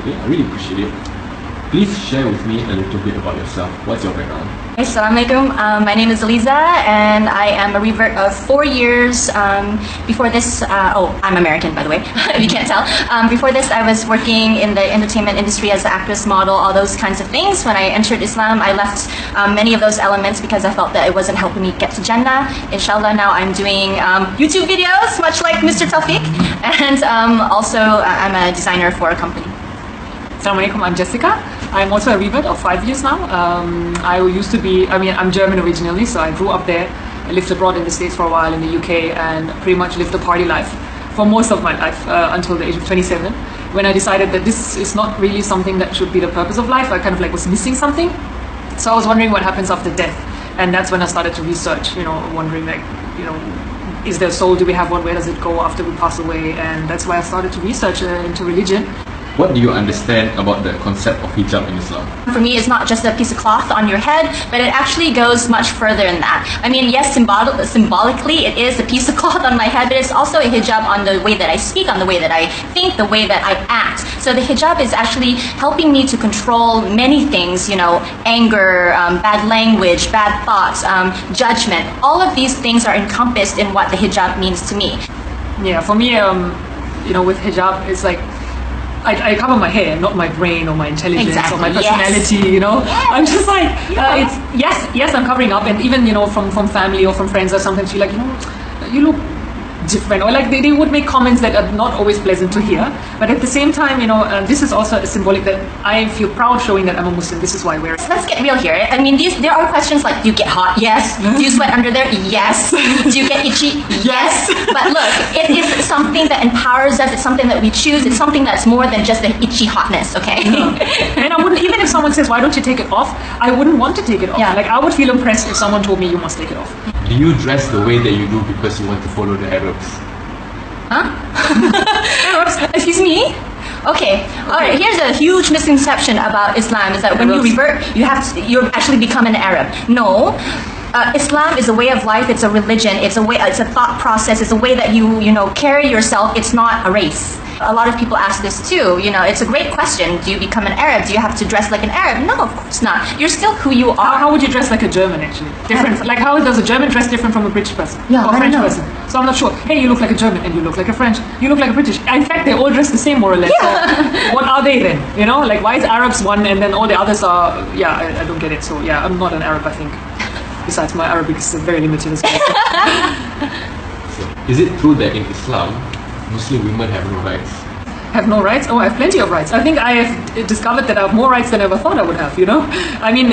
Okay, I really appreciate it. Please share with me a little bit about yourself. What's your background? Assalamualaikum. My name is Aliza, and I am a revert of 4 years. Before this, I'm American, by the way, if you can't tell. Before this, I was working in the entertainment industry as an actress, model, all those kinds of things. When I entered Islam, I left many of those elements because I felt that it wasn't helping me get to Jannah. Inshallah, now I'm doing YouTube videos, much like Mr. Tawfiq, and also I'm a designer for a company. Assalamualaikum, I'm Jessica. I'm also a revert of 5 years now. I'm German originally, so I grew up there. I lived abroad in the States for a while, in the UK, and pretty much lived a party life for most of my life until the age of 27. When I decided that this is not really something that should be the purpose of life, I kind of was missing something. So I was wondering what happens after death. And that's when I started to research, wondering is there a soul? Do we have one? Where does it go after we pass away? And that's why I started to research into religion. What do you understand about the concept of hijab in Islam? For me, it's not just a piece of cloth on your head, but it actually goes much further than that. I mean, yes, symbolically, it is a piece of cloth on my head, but it's also a hijab on the way that I speak, on the way that I think, the way that I act. So the hijab is actually helping me to control many things, anger, bad language, bad thoughts, judgment. All of these things are encompassed in what the hijab means to me. Yeah, for me, with hijab, it's like, I cover my hair, not my brain or my intelligence or my personality, Yes. I'm just like, it's, yes, I'm covering up, and even, from family or from friends, or sometimes you're like, you look different, or they would make comments that are not always pleasant to hear, but at the same time, this is also a symbolic that I feel proud showing that I'm a Muslim. This is why I wear it. Let's get real here. I mean, there are questions like, do you get hot? Yes. Do you sweat under there? Yes. Do you get itchy? Yes. But look, it is something that empowers us. It's something that we choose. It's something that's more than just the itchy hotness, okay? And I wouldn't, even if someone says, why don't you take it off? I wouldn't want to take it off. Yeah. I would feel impressed if someone told me you must take it off. Do you dress the way that you do because you want to follow the Arabs? Huh? Excuse me? Okay. Alright, here's a huge misconception about Islam, is that when you revert, you actually become an Arab. No. Islam is a way of life, it's a religion, it's a thought process, it's a way that you carry yourself, it's not a race. A lot of people ask this too, it's a great question. Do you become an Arab? Do you have to dress like an Arab? No, of course not. You're still who you are. How would you dress like a German, actually? Different. Like, how does a German dress different from a British person? Yeah, or a I French don't know. person? So I'm not sure. Hey, you look like a German, and you look like a French. You look like a British. In fact, they all dress the same, more or less. Yeah. So what are they then? Like, why is Arabs one and then all the others are, I don't get it. So yeah, I'm not an Arab, I think. Besides, my Arabic is very limited as well. So, is it true that in Islam, Muslim women have no rights? Have no rights? Oh, I have plenty of rights. I think I have discovered that I have more rights than I ever thought I would have, I mean,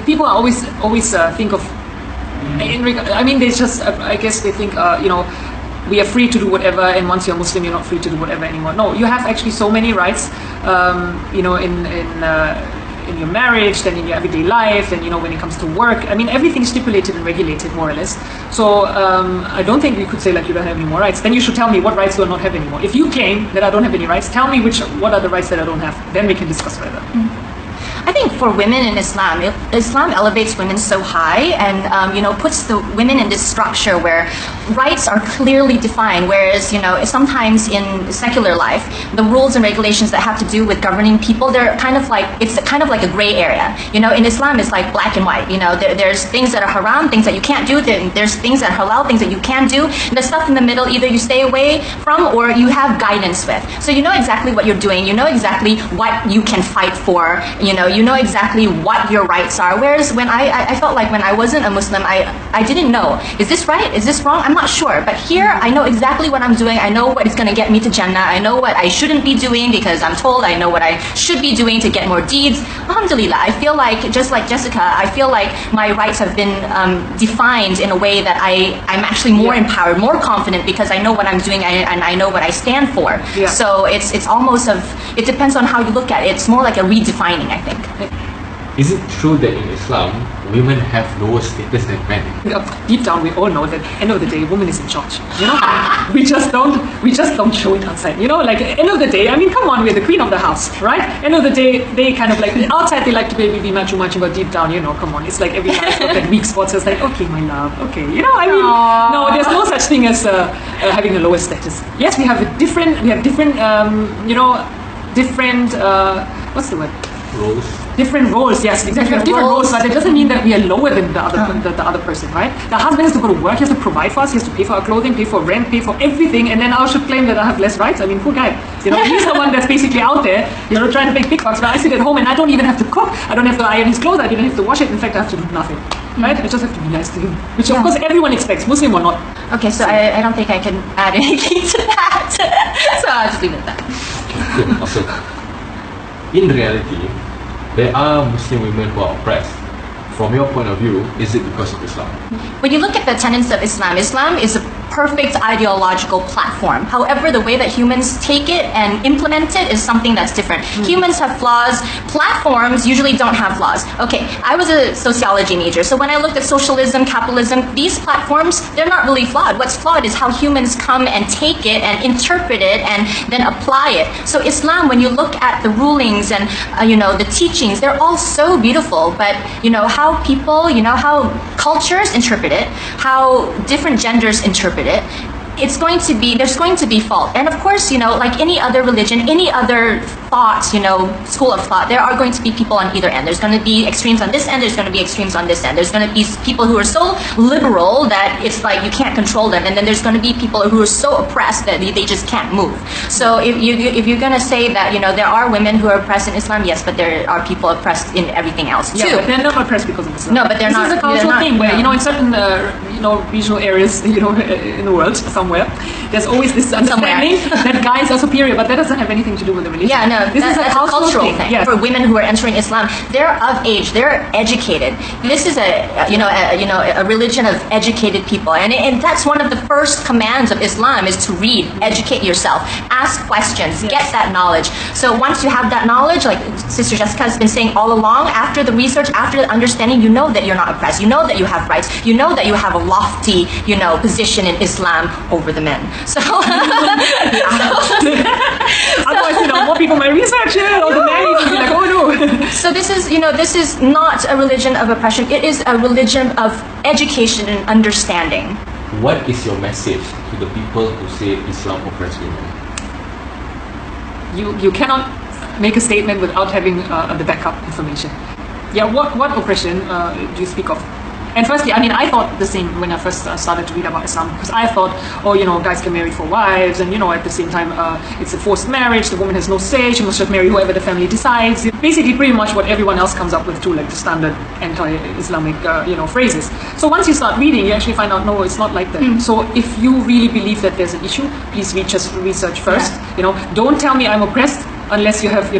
people always think of, they just, I guess they think, we are free to do whatever, and once you're Muslim, you're not free to do whatever anymore. No, you have actually so many rights, in your marriage, then in your everyday life, then when it comes to work. I mean, everything's stipulated and regulated, more or less. So I don't think you could say you don't have any more rights. Then you should tell me what rights do I not have anymore. If you claim that I don't have any rights, tell me what are the rights that I don't have. Then we can discuss further. I think for women in Islam, Islam elevates women so high and puts the women in this structure where rights are clearly defined, whereas sometimes in secular life, the rules and regulations that have to do with governing people, they're kind of like a gray area. In Islam, it's like black and white. There's things that are haram, things that you can't do. There's things that are halal, things that you can do. And the stuff in the middle, either you stay away from or you have guidance with. So you know exactly what you're doing. You know exactly what you can fight for. You know exactly what your rights are. Whereas when I felt like when I wasn't a Muslim, I didn't know. Is this right? Is this wrong? I'm not sure. But here, I know exactly what I'm doing. I know what is going to get me to Jannah. I know what I shouldn't be doing because I'm told. I know what I should be doing to get more deeds. Alhamdulillah, I feel like, just like Jessica, I feel like my rights have been defined in a way that I'm actually more empowered, more confident because I know what I'm doing and I know what I stand for. Yeah. So it's almost it depends on how you look at it. It's more like a redefining, I think. Is it true that in Islam, women have lower status than men? Deep down, we all know that end of the day, woman is in charge. We just don't show it outside. End of the day, I mean, come on, we're the queen of the house, right? End of the day, they kind of outside they like to be macho, but deep down, come on, it's like every guy's got that weak spots. It's like, okay, my love, okay, no, there's no such thing as having a lower status. Yes, we have different, different, what's the word? Roles. Different roles, yes, exactly. Different roles, but it doesn't mean that we are lower than the other person, right? The husband has to go to work, he has to provide for us, he has to pay for our clothing, pay for rent, pay for everything, and then I should claim that I have less rights. I mean, poor guy. You know, he's the one that's basically out there, you know, trying to make big bucks. But I sit at home and I don't even have to cook, I don't have to iron his clothes, I don't have to wash it. In fact, I have to do nothing. Right? I just have to be nice to him, which of course everyone expects, Muslim or not. Okay, so I don't think I can add anything to that. So I'll just leave it at that. Okay, good, awesome. In reality, there are Muslim women who are oppressed. From your point of view, is it because of Islam? When you look at the tenets of Islam, Islam is a perfect ideological platform. However, the way that humans take it and implement it is something that's different. Humans have flaws. Platforms usually don't have flaws. Okay, I was a sociology major, so when I looked at socialism, capitalism, these platforms, they're not really flawed. What's flawed is how humans come and take it and interpret it and then apply it. So Islam, when you look at the rulings and the teachings, they're all so beautiful, but how people, how cultures interpret it, how different genders interpret it, there's going to be fault. And of course, like any other religion, any other thought, school of thought, there are going to be people on either end. There's going to be extremes on this end, there's going to be extremes on this end. There's going to be people who are so liberal that it's like you can't control them, and then there's going to be people who are so oppressed that they just can't move. So if you're going to say that, there are women who are oppressed in Islam, yes, but there are people oppressed in everything else too. Yeah, but they're not oppressed because of Islam. No, but they're not. This is a cultural thing where, in certain, regional areas, in the world, somewhere, there's always this understanding that guys are superior, but that doesn't have anything to do with the religion. Yeah, no, this is a cultural thing. Yes. For women who are entering Islam, they're of age, they're educated. This is a religion of educated people, and that's one of the first commands of Islam is to read, educate yourself, ask questions, get that knowledge. So once you have that knowledge, like Sister Jessica has been saying all along, after the research, after the understanding, you know that you're not oppressed, you know that you have rights, you know that you have a lofty, position in Islam over the men. So otherwise, more people might research it, or the men will be like, oh no. So this is not a religion of oppression. It is a religion of education and understanding. What is your message to the people who say Islam oppresses women? You cannot make a statement without having the backup information. Yeah, what oppression do you speak of? And firstly, I thought the same when I first started to read about Islam, because I thought, guys can marry 4 wives, and at the same time, it's a forced marriage, the woman has no say, she must just marry whoever the family decides. Basically, pretty much what everyone else comes up with too, like the standard anti-Islamic, phrases. So once you start reading, you actually find out, no, it's not like that. So if you really believe that there's an issue, please research first. Yeah. Don't tell me I'm oppressed unless you have,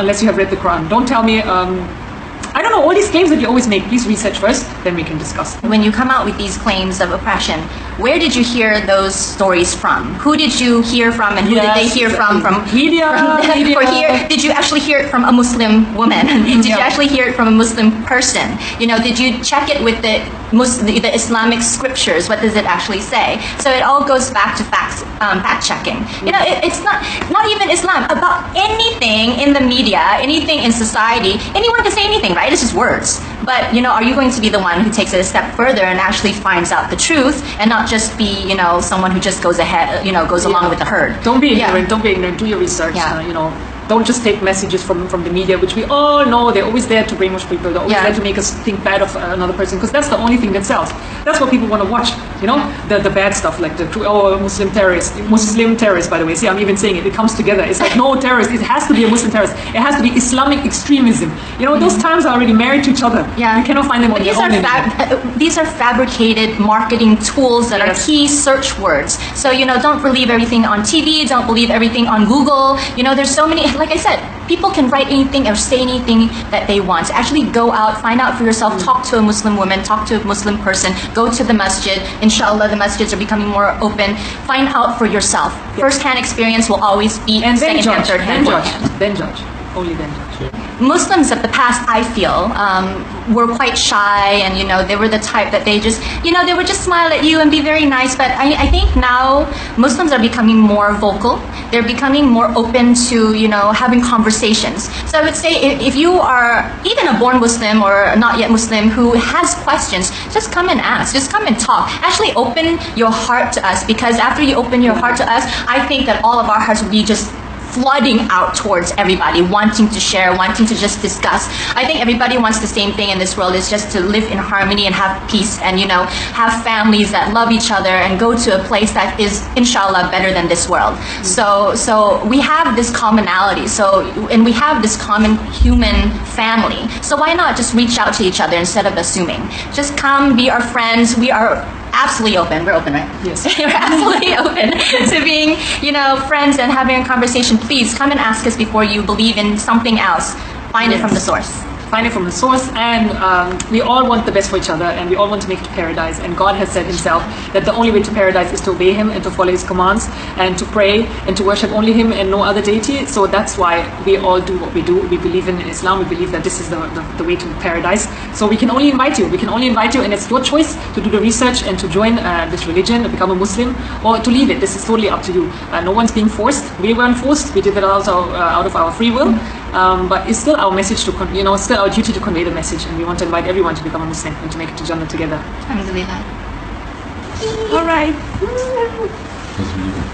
unless you have read the Quran. Don't tell me, I don't know, all these claims that you always make, please research first, then we can discuss. When you come out with these claims of oppression, where did you hear those stories from? Who did you hear from, and who did they hear from? Media. Did you actually hear it from a Muslim woman? Did you actually hear it from a Muslim person? Did you check it with the Islamic scriptures? What does it actually say? So it all goes back to fact checking. It's not even Islam. About anything in the media, anything in society, anyone can say anything, right? It's just words. But are you going to be the one who takes it a step further and actually finds out the truth, and not just be someone who just goes ahead, goes along with the herd? Don't be ignorant. Don't be ignorant. Do your research. Yeah. Don't just take messages from the media, which we all know they're always there to brainwash people. They're always there to make us think bad of another person, because that's the only thing that sells. That's what people want to watch. The bad stuff, like the Muslim terrorist. By the way, see, I'm even saying it. It comes together. It's like, no terrorist. It has to be a Muslim terrorist. It has to be Islamic extremism. Those terms are already married to each other. Yeah. You cannot find them on their own. These are fabricated marketing tools that are key search words. So don't believe everything on TV. Don't believe everything on Google. There's so many. Like I said, people can write anything or say anything that they want. Actually go out, find out for yourself, talk to a Muslim woman, talk to a Muslim person, go to the masjid. Inshallah, the masjids are becoming more open. Find out for yourself. First-hand experience will always be second-hand, third-hand, fourth-hand. Then judge. Only then judge. Muslims of the past, I feel, were quite shy, and they were the type that they just, they would just smile at you and be very nice. But I think now Muslims are becoming more vocal. They're becoming more open to having conversations. So I would say if you are even a born Muslim or not yet Muslim who has questions, just come and ask. Just come and talk. Actually open your heart to us, because after you open your heart to us, I think that all of our hearts will be just flooding out towards everybody, wanting to share, wanting to just discuss. I think everybody wants the same thing in this world, is just to live in harmony and have peace, and have families that love each other and go to a place that is inshallah better than this world. So we have this commonality, and we have this common human family. So why not just reach out to each other instead of assuming? Just come, be our friends. We are absolutely open. We're open, right? Yes. We're absolutely open to being, friends and having a conversation. Please come and ask us before you believe in something else. Find it from the source. Find it from the source, and we all want the best for each other, and we all want to make it to paradise. And God has said himself that the only way to paradise is to obey him and to follow his commands and to pray and to worship only him and no other deity. So that's why we all do what we do. We believe in Islam. We believe that this is the way to paradise. So we can only invite you. We can only invite you, and it's your choice to do the research and to join this religion, to become a Muslim, or to leave it. This is totally up to you. No one's being forced. We weren't forced. We did it also out of our free will. But it's still our message to, still our duty to convey the message, and we want to invite everyone to become a Muslim and to make it to Jannah together. Alhamdulillah. All right. That's really good.